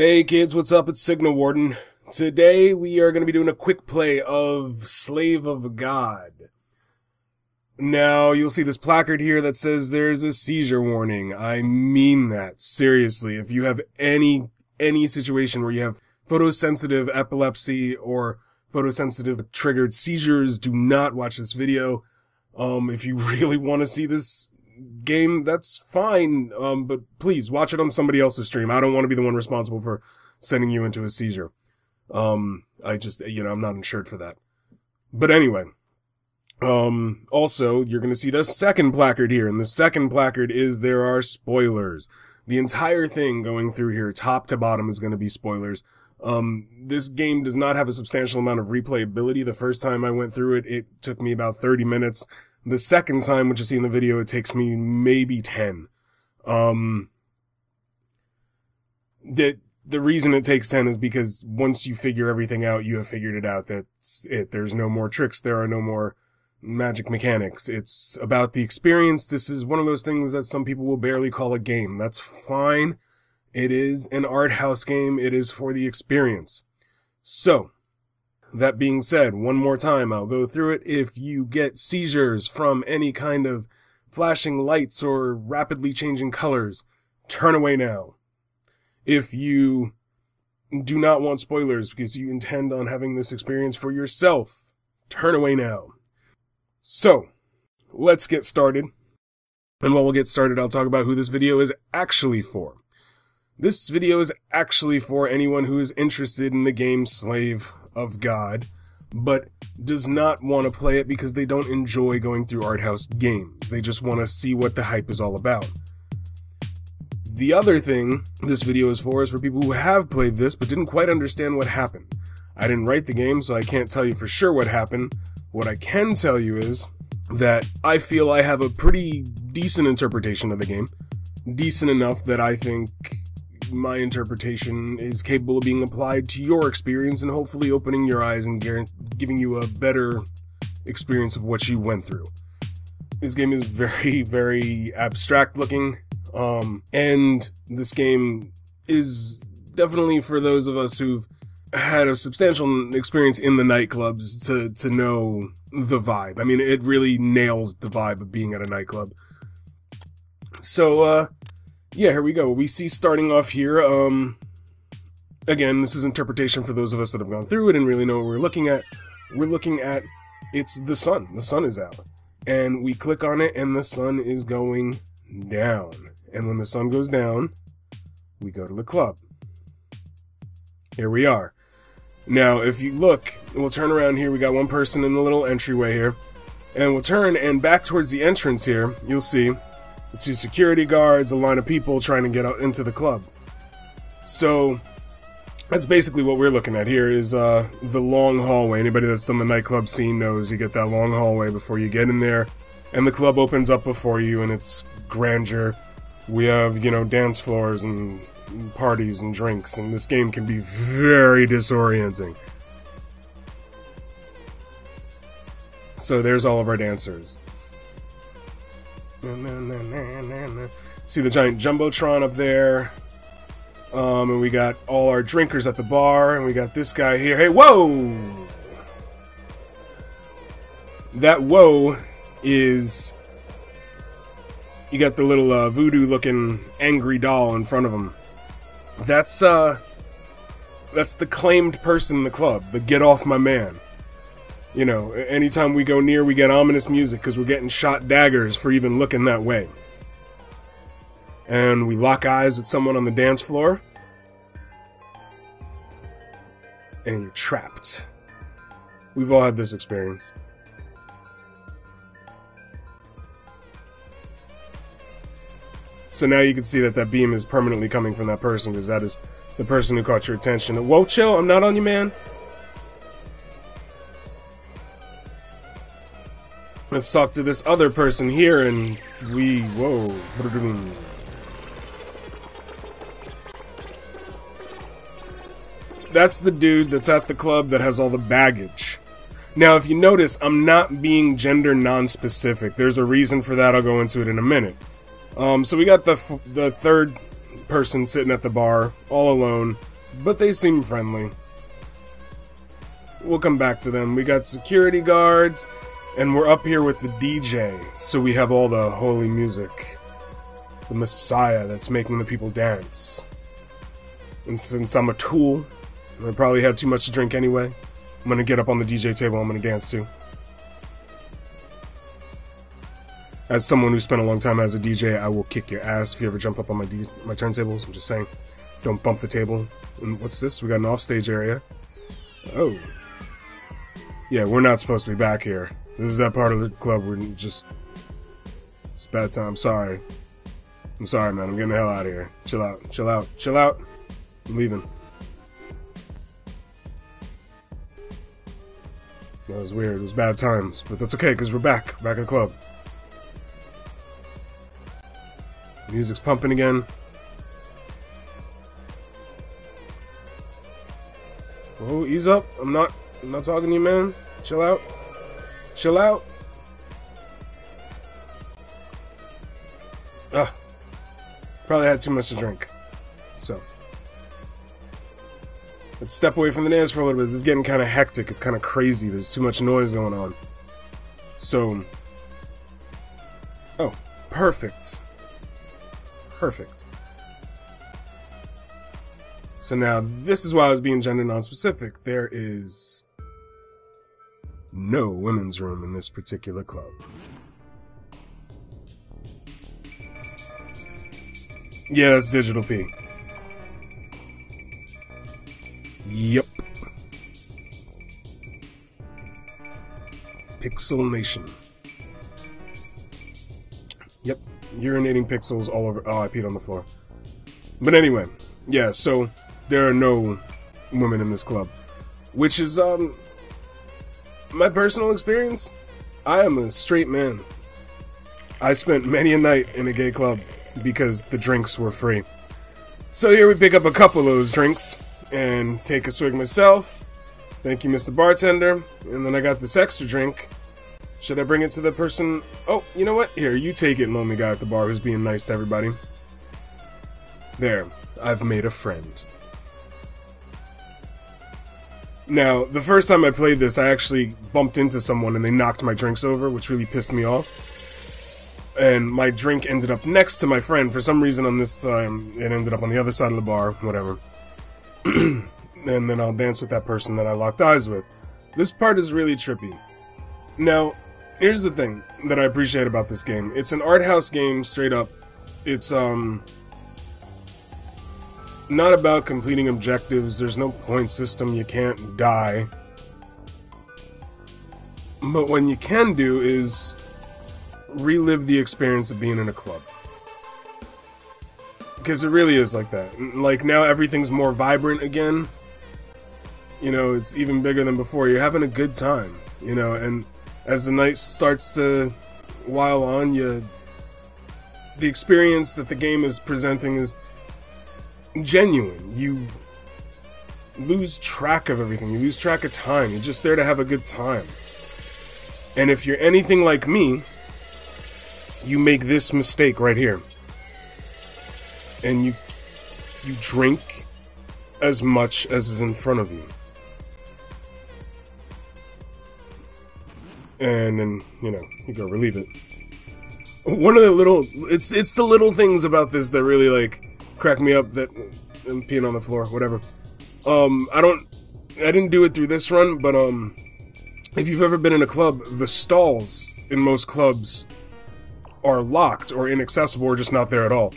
Hey kids, what's up? It's Signal Warden. Today we are going to be doing a quick play of Slave of God. Now, you'll see this placard here that says there's a seizure warning. I mean that, seriously. If you have any situation where you have photosensitive epilepsy or photosensitive triggered seizures, do not watch this video. If you really want to see this game, that's fine, but please watch it on somebody else's stream. I don't want to be the one responsible for sending you into a seizure. I'm not insured for that. But anyway, also, you're gonna see the second placard here, and the second placard is there are spoilers. The entire thing going through here, top to bottom, is gonna be spoilers. This game does not have a substantial amount of replayability. The first time I went through it, it took me about 30 minutes. The second time, which you see in the video, it takes me maybe 10. The reason it takes 10 is because once you figure everything out, you have figured it out. That's it. There's no more tricks. There are no more magic mechanics. It's about the experience. This is one of those things that some people will barely call a game. That's fine. It is an art house game. It is for the experience. So, that being said, one more time, I'll go through it. If you get seizures from any kind of flashing lights or rapidly changing colors, turn away now. If you do not want spoilers because you intend on having this experience for yourself, turn away now. So, let's get started. And while we'll get started, I'll talk about who this video is actually for. This video is actually for anyone who is interested in the game Slave of God, but does not want to play it because they don't enjoy going through art house games. They just want to see what the hype is all about. The other thing this video is for people who have played this but didn't quite understand what happened. I didn't write the game, so I can't tell you for sure what happened. What I can tell you is that I feel I have a pretty decent interpretation of the game. Decent enough that I think my interpretation is capable of being applied to your experience and hopefully opening your eyes and giving you a better experience of what you went through. This game is very, very abstract looking, and this game is definitely for those of us who've had a substantial experience in the nightclubs to know the vibe. I mean, it really nails the vibe of being at a nightclub. So, yeah, here we go. We see starting off here, again, this is interpretation for those of us that have gone through it and really know what we're looking at. We're looking at, it's the sun. The sun is out. And we click on it and the sun is going down. And when the sun goes down, we go to the club. Here we are. Now, if you look, we'll turn around here. We got one person in the little entryway here. And we'll turn, and back towards the entrance here, you'll see security guards, a line of people trying to get out into the club. So, that's basically what we're looking at here is the long hallway. Anybody that's done the nightclub scene knows you get that long hallway before you get in there, and the club opens up before you, and it's grandeur. We have, dance floors and parties and drinks, and this game can be very disorienting. So there's all of our dancers. See the giant jumbotron up there, and we got all our drinkers at the bar, and we got this guy here. Hey, whoa! That whoa is, you got the little voodoo-looking angry doll in front of him. That's the claimed person in the club, the get off my man. Anytime we go near, we get ominous music because we're getting shot daggers for even looking that way. And we lock eyes with someone on the dance floor. And you're trapped. We've all had this experience. So now you can see that beam is permanently coming from that person because that is the person who caught your attention. Whoa, chill, I'm not on you, man. Let's talk to this other person here, and whoa. That's the dude that's at the club that has all the baggage. Now, if you notice, I'm not being gender non-specific. There's a reason for that. I'll go into it in a minute. So we got the third person sitting at the bar, all alone. but they seem friendly. We'll come back to them. We got security guards, and we're up here with the DJ, so we have all the holy music. The Messiah that's making the people dance. And since I'm a tool, and I probably had too much to drink anyway, I'm gonna get up on the DJ table, I'm gonna dance too. As someone who spent a long time as a DJ, I will kick your ass if you ever jump up on my turntables. I'm just saying, don't bump the table. And what's this? We got an offstage area. Oh. Yeah, we're not supposed to be back here. This is that part of the club where it's bad time. I'm sorry, man. I'm getting the hell out of here. Chill out. I'm leaving. That was weird. It was bad times, but that's okay because we're back at the club. Music's pumping again. Oh, ease up. I'm not talking to you, man. Chill out. Probably had too much to drink. So, let's step away from the dance for a little bit. This is getting kind of hectic. It's kind of crazy. There's too much noise going on. So, oh, perfect. So now, this is why I was being gender non-specific. There is no women's room in this particular club. Yeah, that's Digital P. Yep. Pixel Nation. Yep. Urinating pixels all over. Oh, I peed on the floor. But anyway, yeah, so there are no women in this club. Which is, my personal experience. I am a straight man. I spent many a night in a gay club because the drinks were free. So here we pick up a couple of those drinks and take a swig myself. Thank you, Mr. Bartender. And then I got this extra drink. Should I bring it to the person? Oh, you know what? Here, you take it, lonely guy at the bar who's being nice to everybody. There, I've made a friend. Now, the first time I played this, I actually bumped into someone and they knocked my drinks over, which really pissed me off. And my drink ended up next to my friend. For some reason on this time, it ended up on the other side of the bar, whatever. And then I'll dance with that person that I locked eyes with. This part is really trippy. Now, here's the thing that I appreciate about this game. It's an art house game, straight up. It's, not about completing objectives. There's no point system. You can't die. But what you can do is relive the experience of being in a club. Because it really is like that. Like, now everything's more vibrant again. You know, it's even bigger than before. You're having a good time, you know, and as the night starts to while on, the experience that the game is presenting is genuine. You lose track of everything. You lose track of time. You're just there to have a good time. And if you're anything like me, you make this mistake right here. And you drink as much as is in front of you. And then, you know, you go relieve it. One of the little, it's the little things about this that really, like, crack me up, that I'm peeing on the floor, whatever. I didn't do it through this run, but, if you've ever been in a club, the stalls in most clubs are locked or inaccessible or just not there at all.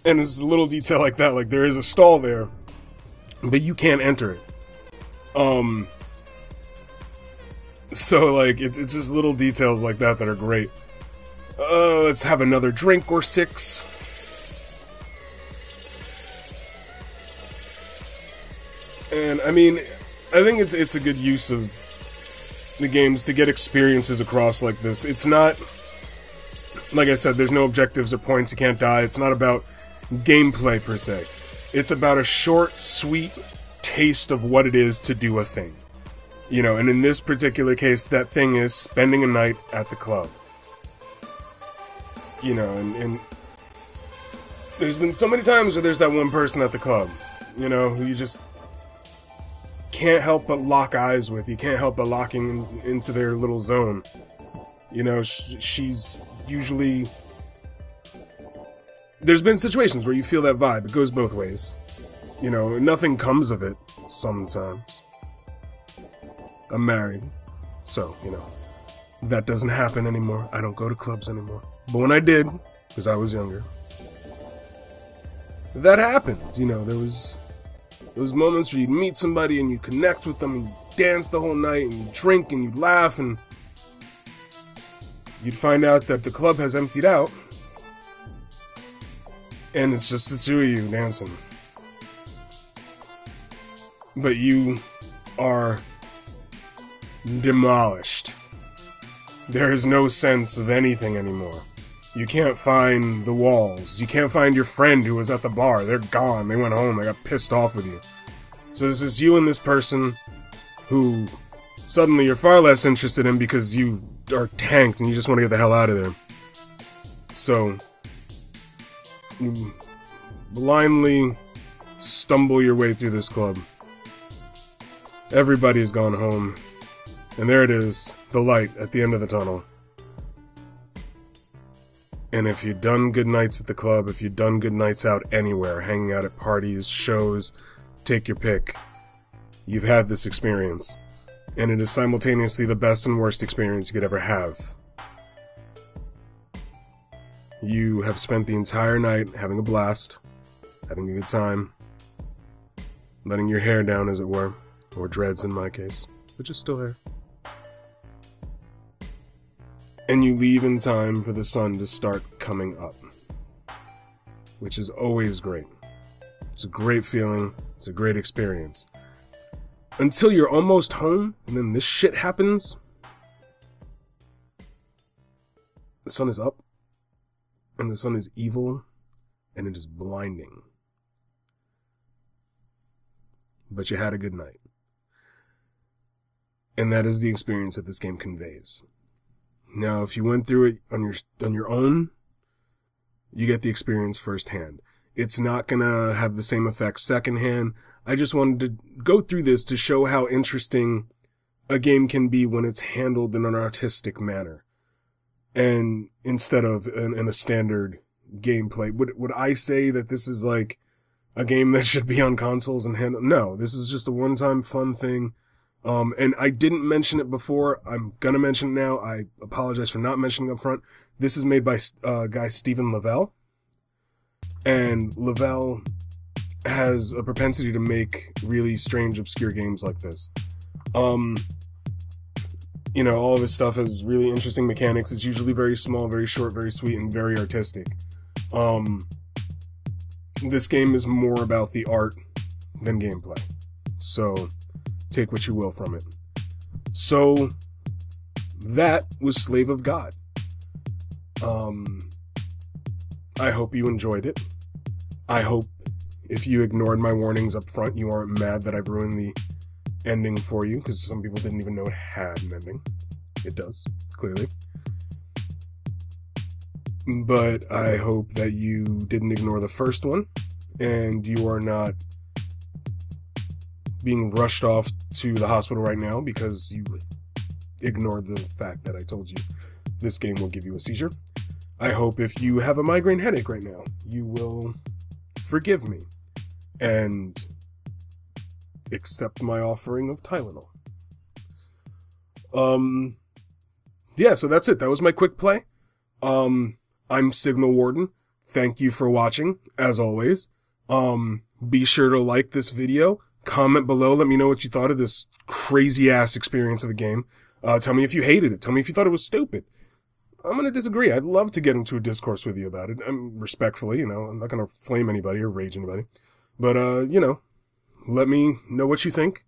And it's a little detail like that, like there is a stall there, but you can't enter it. So, like, it's just little details like that that are great. Let's have another drink or 6. And, I mean, I think it's a good use of the games to get experiences across like this. It's not, like I said, there's no objectives or points, you can't die. It's not about gameplay, per se. It's about a short, sweet taste of what it is to do a thing. You know, and in this particular case, that thing is spending a night at the club. You know, and there's been so many times where there's that one person at the club. you know, who you just can't help but lock eyes with. You can't help but locking into their little zone. You know, she's usually... There's been situations where you feel that vibe. It goes both ways. You know, nothing comes of it sometimes. I'm married, so, you know, that doesn't happen anymore. I don't go to clubs anymore. But when I did, because I was younger, that happened. You know, there was those moments where you'd meet somebody and you connect with them and you dance the whole night and you drink and you laugh and you'd find out that the club has emptied out and it's just the two of you dancing. But you are demolished. There is no sense of anything anymore. You can't find the walls. You can't find your friend who was at the bar. They're gone. They went home. They got pissed off with you. So this is you and this person who suddenly you're far less interested in because you are tanked and you just want to get the hell out of there. So you blindly stumble your way through this club. Everybody's gone home. And there it is, the light at the end of the tunnel. And if you've done good nights at the club, if you've done good nights out anywhere, hanging out at parties, shows, take your pick, you've had this experience. And it is simultaneously the best and worst experience you could ever have. You have spent the entire night having a blast, having a good time, letting your hair down, as it were, or dreads in my case, which is still hair. And you leave in time for the sun to start coming up, which is always great. It's a great feeling. It's a great experience. Until you're almost home, and then this shit happens. The sun is up, and the sun is evil, and it is blinding. But you had a good night. And that is the experience that this game conveys. Now, if you went through it on your own, you get the experience firsthand. It's not gonna have the same effect secondhand. I just wanted to go through this to show how interesting a game can be when it's handled in an artistic manner, and instead of in a standard gameplay. Would I say that this is like a game that should be on consoles and handled? No, this is just a one-time fun thing. And I didn't mention it before. I'm gonna mention it now. I apologize for not mentioning it up front. This is made by guy Stephen Lavelle. And Lavelle has a propensity to make really strange, obscure games like this. You know, all of his stuff has really interesting mechanics. It's usually very small, very short, very sweet, and very artistic. This game is more about the art than gameplay. So take what you will from it. So that was Slave of God. I hope you enjoyed it. I hope if you ignored my warnings up front, you aren't mad that I've ruined the ending for you, because some people didn't even know it had an ending. It does, clearly. But I hope that you didn't ignore the first one, and you are not being rushed off to the hospital right now because you ignored the fact that I told you this game will give you a seizure. I hope if you have a migraine headache right now, you will forgive me and accept my offering of Tylenol. Yeah, so that's it. That was my quick play. I'm Signal Warden. Thank you for watching, as always. Be sure to like this video. Comment below. Let me know what you thought of this crazy-ass experience of the game. Tell me if you hated it. Tell me if you thought it was stupid. I'm going to disagree. I'd love to get into a discourse with you about it. Respectfully, you know. I'm not going to flame anybody or rage anybody. But, you know, let me know what you think.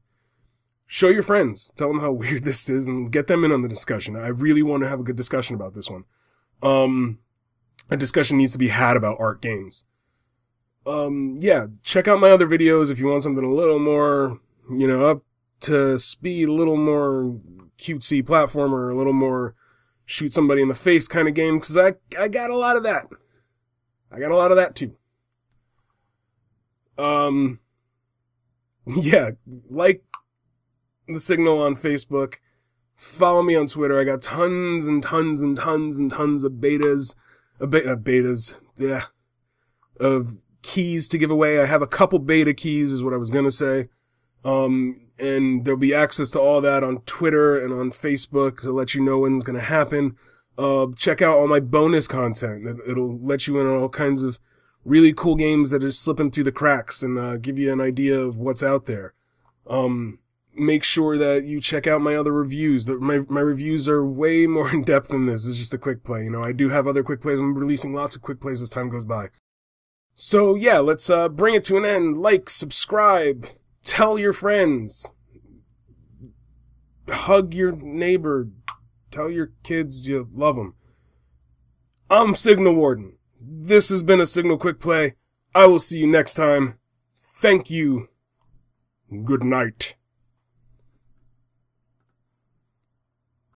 Show your friends. Tell them how weird this is and get them in on the discussion. I really want to have a good discussion about this one. A discussion needs to be had about art games. Yeah, check out my other videos if you want something a little more, you know, up to speed, a little more cutesy platformer, a little more shoot somebody in the face kind of game, because I got a lot of that. I got a lot of that too. Yeah, like the Signal on Facebook. Follow me on Twitter. I got tons and tons and tons and tons of of keys to give away. I have a couple beta keys is what I was gonna say. And there'll be access to all that on Twitter and on Facebook to let you know when it's gonna happen. Check out all my bonus content. It'll let you in on all kinds of really cool games that are slipping through the cracks and, give you an idea of what's out there. Make sure that you check out my other reviews. My reviews are way more in depth than this. It's just a quick play. You know, I do have other quick plays. I'm releasing lots of quick plays as time goes by. So yeah, let's, bring it to an end. Like, subscribe, tell your friends, hug your neighbor, tell your kids you love them. I'm Signal Warden. This has been a Signal Quick Play. I will see you next time. Thank you. Good night.